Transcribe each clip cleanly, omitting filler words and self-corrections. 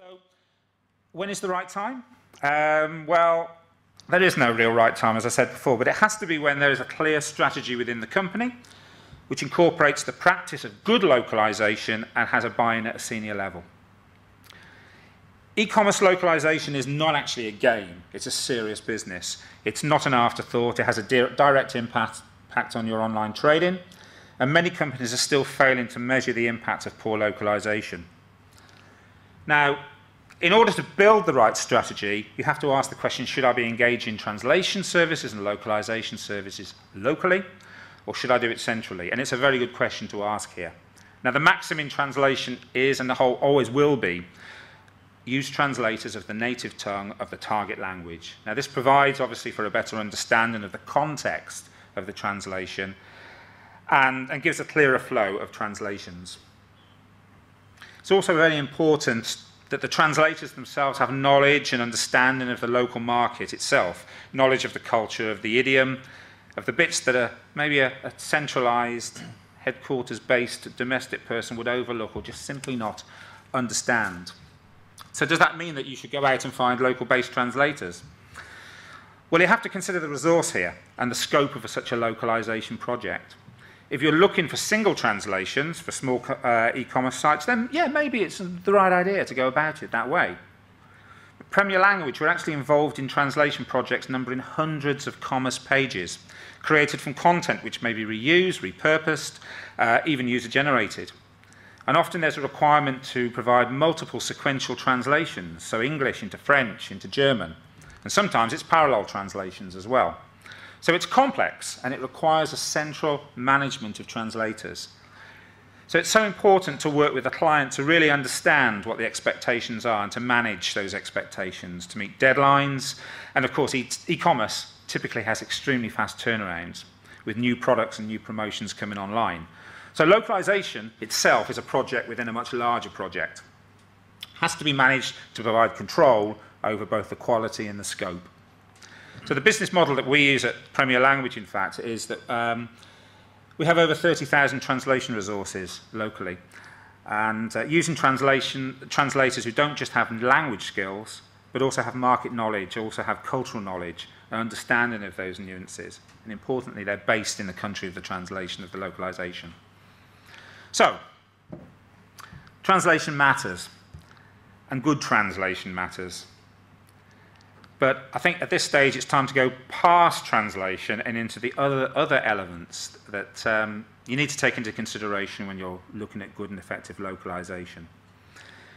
So, when is the right time? Well, there is no real right time, as I said before, but it has to be when there is a clear strategy within the company which incorporates the practice of good localization and has a buy-in at a senior level. E-commerce localization is not actually a game, it's a serious business. It's not an afterthought, it has a direct impact on your online trading, and many companies are still failing to measure the impact of poor localization. Now, in order to build the right strategy, you have to ask the question, should I be engaged in translation services and localization services locally, or should I do it centrally? And it's a very good question to ask here. Now, the maxim in translation is, and the whole always will be, use translators of the native tongue of the target language. Now, this provides, obviously, for a better understanding of the context of the translation and gives a clearer flow of translations. It's also very important that the translators themselves have knowledge and understanding of the local market itself, knowledge of the culture, of the idiom, of the bits that maybe a centralized, headquarters-based domestic person would overlook or just simply not understand. So does that mean that you should go out and find local-based translators? Well, you have to consider the resource here and the scope of such a localization project. If you're looking for single translations for small e-commerce sites, then yeah, maybe it's the right idea to go about it that way. At Premier Language, we're actually involved in translation projects numbering hundreds of commerce pages, created from content which may be reused, repurposed, even user-generated. And often there's a requirement to provide multiple sequential translations, so English into French, into German, and sometimes it's parallel translations as well. So it's complex, and it requires a central management of translators. So it's so important to work with the client to really understand what the expectations are and to manage those expectations, to meet deadlines. And of course, e-commerce typically has extremely fast turnarounds with new products and new promotions coming online. So localization itself is a project within a much larger project. It has to be managed to provide control over both the quality and the scope. So the business model that we use at Premier Language, in fact, is that we have over 30,000 translation resources locally. And using translators who don't just have language skills, but also have market knowledge, also have cultural knowledge, and understanding of those nuances. And importantly, they're based in the country of the translation, of the localization. So, translation matters, and good translation matters. But I think at this stage it's time to go past translation and into the other elements that you need to take into consideration when you're looking at good and effective localization.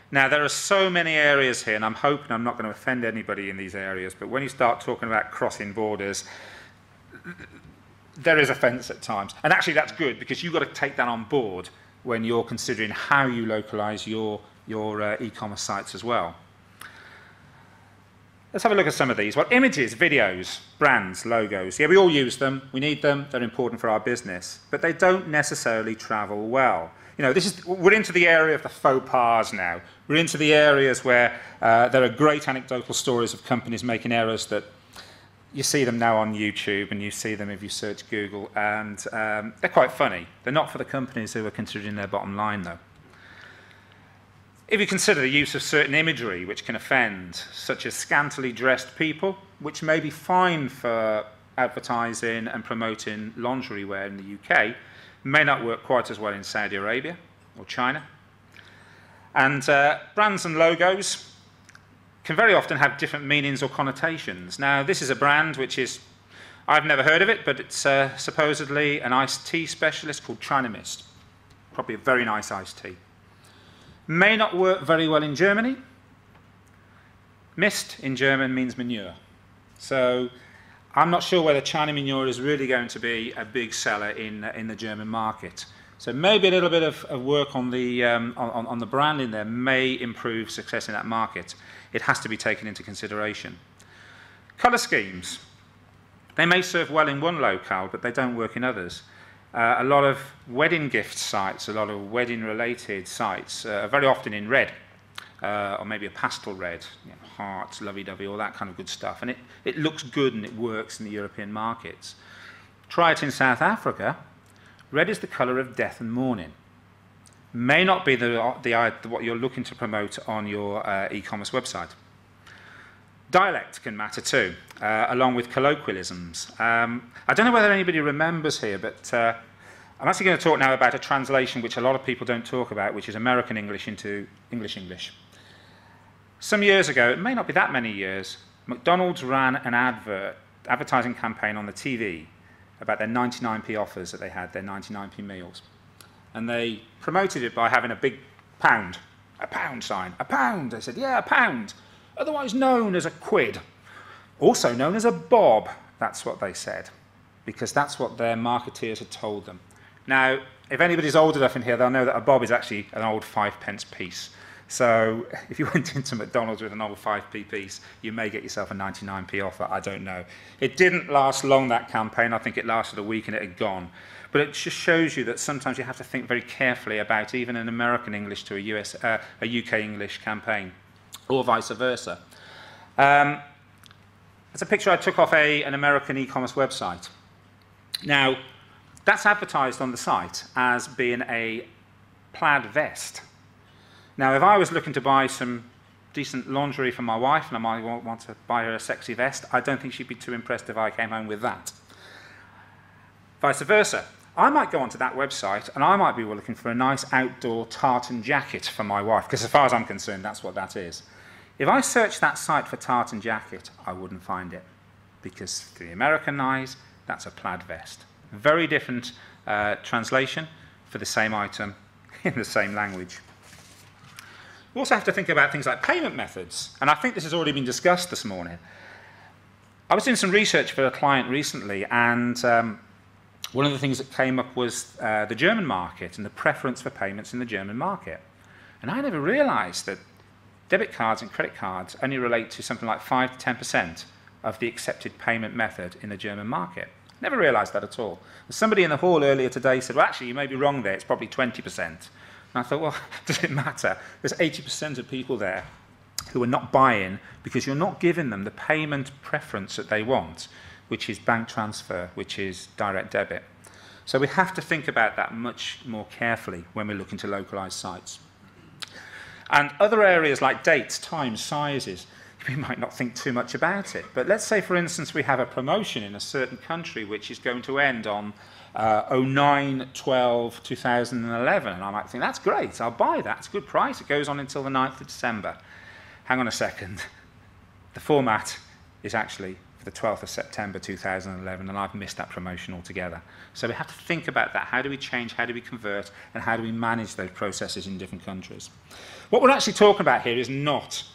Now, there are so many areas here, and I'm hoping I'm not going to offend anybody in these areas, but when you start talking about crossing borders, there is offence at times. And actually that's good, because you've got to take that on board when you're considering how you localize your e-commerce sites as well. Let's have a look at some of these. Well, images, videos, brands, logos. Yeah, we all use them. We need them. They're important for our business. But they don't necessarily travel well. You know, we're into the area of the faux pas now. We're into the areas where there are great anecdotal stories of companies making errors that you see them now on YouTube, and you see them if you search Google, and they're quite funny. They're not for the companies who are considering their bottom line, though. If you consider the use of certain imagery which can offend, such as scantily dressed people, which may be fine for advertising and promoting lingerie wear in the UK, may not work quite as well in Saudi Arabia or China. And brands and logos can very often have different meanings or connotations. Now, this is a brand which is, I've never heard of it, but it's supposedly an iced tea specialist called China Mist. Probably a very nice iced tea. May not work very well in Germany. Mist in German means manure. So I'm not sure whether China manure is really going to be a big seller in the German market. So maybe a little bit of work on the branding there may improve success in that market. It has to be taken into consideration. Colour schemes. They may serve well in one locale, but they don't work in others. A lot of wedding gift sites, a lot of wedding-related sites are very often in red, or maybe a pastel red, you know, hearts, lovey-dovey, all that kind of good stuff. And it looks good and it works in the European markets. Try it in South Africa. Red is the colour of death and mourning. may not be what you're looking to promote on your e-commerce website. Dialect can matter too, along with colloquialisms. I don't know whether anybody remembers here, but I'm actually going to talk now about a translation which a lot of people don't talk about, which is American English into English. Some years ago, it may not be that many years, McDonald's ran an advertising campaign on the TV about their 99p offers that they had, their 99p meals. And they promoted it by having a big pound, a pound sign, a pound. They said, yeah, a pound, otherwise known as a quid, also known as a bob. That's what they said, because that's what their marketeers had told them. Now, if anybody's old enough in here, they'll know that a bob is actually an old 5p piece. So if you went into McDonald's with an old 5p piece, you may get yourself a 99p offer, I don't know. It didn't last long, that campaign. I think it lasted a week and it had gone. But it just shows you that sometimes you have to think very carefully about even an American English to a UK English campaign, or vice versa. It's a picture I took off an American e-commerce website. Now, that's advertised on the site as being a plaid vest. Now, if I was looking to buy some decent lingerie for my wife, and I might want to buy her a sexy vest, I don't think she'd be too impressed if I came home with that. Vice versa. I might go onto that website, and I might be looking for a nice outdoor tartan jacket for my wife, because as far as I'm concerned, that's what that is. If I searched that site for tartan jacket, I wouldn't find it, because for the American eyes, that's a plaid vest. Very different translation for the same item in the same language. We also have to think about things like payment methods, and I think this has already been discussed this morning. I was doing some research for a client recently, and one of the things that came up was the German market and the preference for payments in the German market. And I never realized that debit cards and credit cards only relate to something like 5 to 10% of the accepted payment method in the German market. Never realized that at all. Somebody in the hall earlier today said, well, actually, you may be wrong there, it's probably 20%. And I thought, well, does it matter? There's 80% of people there who are not buying because you're not giving them the payment preference that they want, which is bank transfer, which is direct debit. So we have to think about that much more carefully when we're looking to localize sites. And other areas like dates, times, sizes, we might not think too much about it. But let's say, for instance, we have a promotion in a certain country which is going to end on 09/12/2011, and I might think, that's great, I'll buy that, it's a good price, it goes on until the 9th of December. Hang on a second, the format is actually for the 12th of September 2011, and I've missed that promotion altogether. So we have to think about that. How do we change, how do we convert, and how do we manage those processes in different countries? What we're actually talking about here is not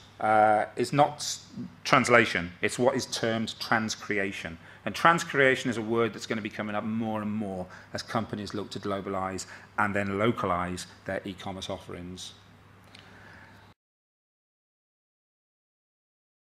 translation, it's what is termed transcreation. And transcreation is a word that's going to be coming up more and more as companies look to globalize and then localize their e-commerce offerings